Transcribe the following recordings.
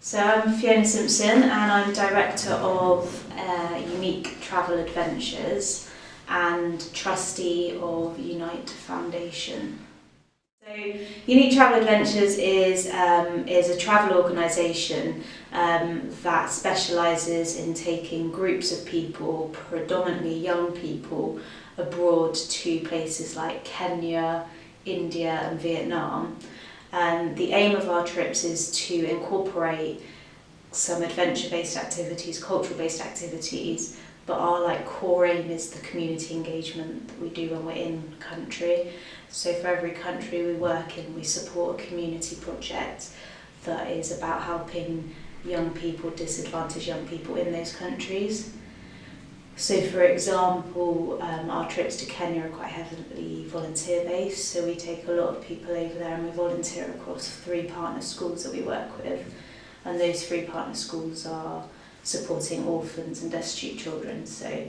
So I'm Fiona Simpson and I'm Director of Younique Travel Adventures and Trustee of Younique Foundation. So Younique Travel Adventures is a travel organisation that specialises in taking groups of people, predominantly young people, abroad to places like Kenya, India and Vietnam. And the aim of our trips is to incorporate some adventure-based activities, cultural-based activities, but our core aim is the community engagement that we do when we're in country. So for every country we work in, we support a community project that is about helping young people, disadvantaged young people in those countries. So for example, our trips to Kenya are quite heavily volunteer based, so we take a lot of people over there and we volunteer across 3 partner schools that we work with, and those 3 partner schools are supporting orphans and destitute children. So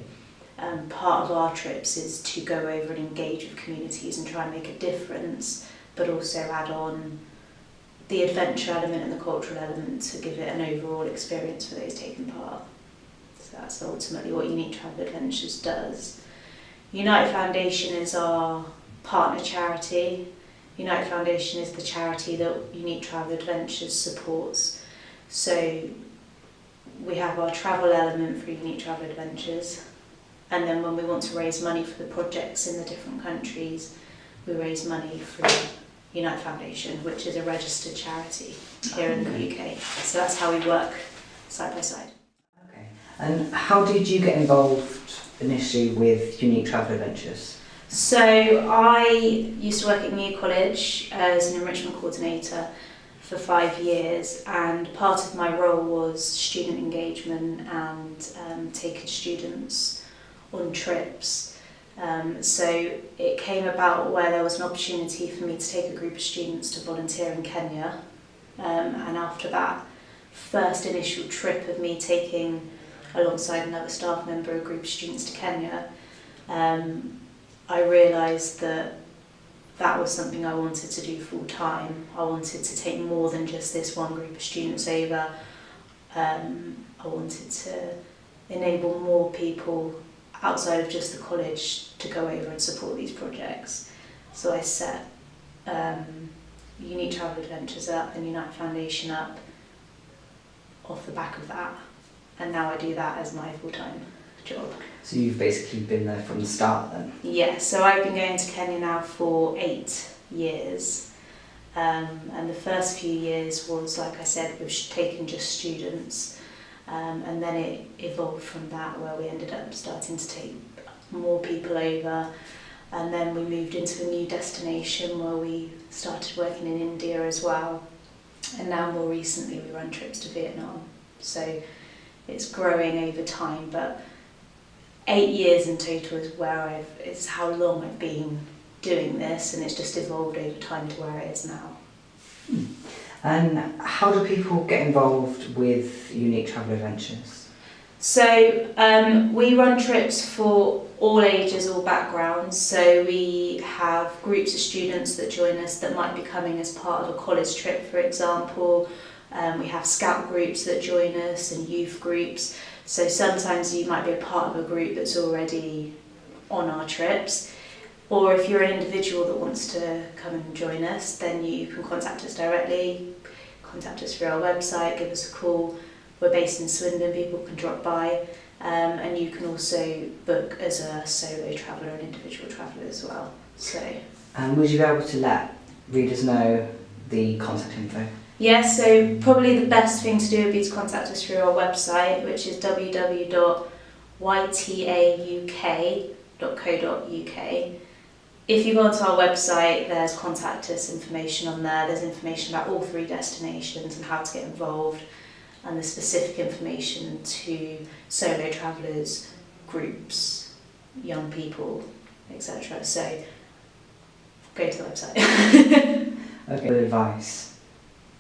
part of our trips is to go over and engage with communities and try and make a difference, but also add on the adventure element and the cultural element to give it an overall experience for those taking part. So that's ultimately what Younique Travel Adventures does. Younique Foundation is our partner charity. Younique Foundation is the charity that Younique Travel Adventures supports. So we have our travel element for Younique Travel Adventures, and then when we want to raise money for the projects in the different countries, we raise money through Younique Foundation, which is a registered charity here in the UK. So that's how we work side by side. And how did you get involved initially with Younique Travel Adventures? So I used to work at New College as an enrichment coordinator for 5 years, and part of my role was student engagement and taking students on trips. So it came about where there was an opportunity for me to take a group of students to volunteer in Kenya, and after that first initial trip of me taking alongside another staff member, a group of students to Kenya, I realised that that was something I wanted to do full time. I wanted to take more than just this one group of students over. I wanted to enable more people outside of just the college to go over and support these projects. So I set Younique Travel Adventures up and Younique Foundation up off the back of that. And now I do that as my full-time job. So you've basically been there from the start then? Yeah, so I've been going to Kenya now for 8 years. And the first few years was, like I said, we were taking just students. And then it evolved from that, where we ended up starting to take more people over. And then we moved into a new destination where we started working in India as well. And now more recently we run trips to Vietnam. So it's growing over time, but 8 years in total is how long I've been doing this, and it's just evolved over time to where it is now. And how do people get involved with Younique Travel Adventures? So we run trips for all ages, all backgrounds. So we have groups of students that join us that might be coming as part of a college trip, for example. We have scout groups that join us and youth groups. So sometimes you might be a part of a group that's already on our trips. Or if you're an individual that wants to come and join us, then you can contact us directly, contact us through our website, give us a call. We're based in Swindon, people can drop by. And you can also book as a solo traveller and individual traveller as well. And would you be able to let readers know the contact info? Yeah, so probably the best thing to do would be to contact us through our website, which is www.ytauk.co.uk. If you go onto our website, there's contact us information on there. There's information about all 3 destinations and how to get involved, and the specific information to solo travellers, groups, young people, etc. So go to the website. Okay.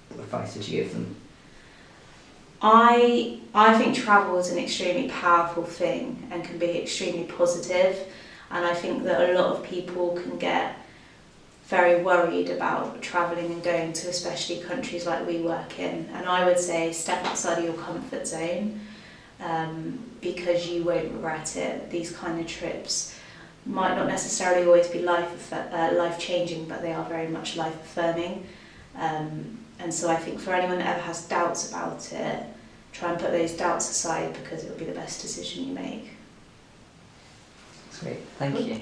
What advice did you give them? I think travel is an extremely powerful thing and can be extremely positive, and I think that a lot of people can get very worried about travelling and going to especially countries like we work in. And I would say step outside of your comfort zone, because you won't regret it. These kind of trips might not necessarily always be life-changing, but they are very much life-affirming. And so I think for anyone that ever has doubts about it, try and put those doubts aside, because it will be the best decision you make. Sweet, thank you.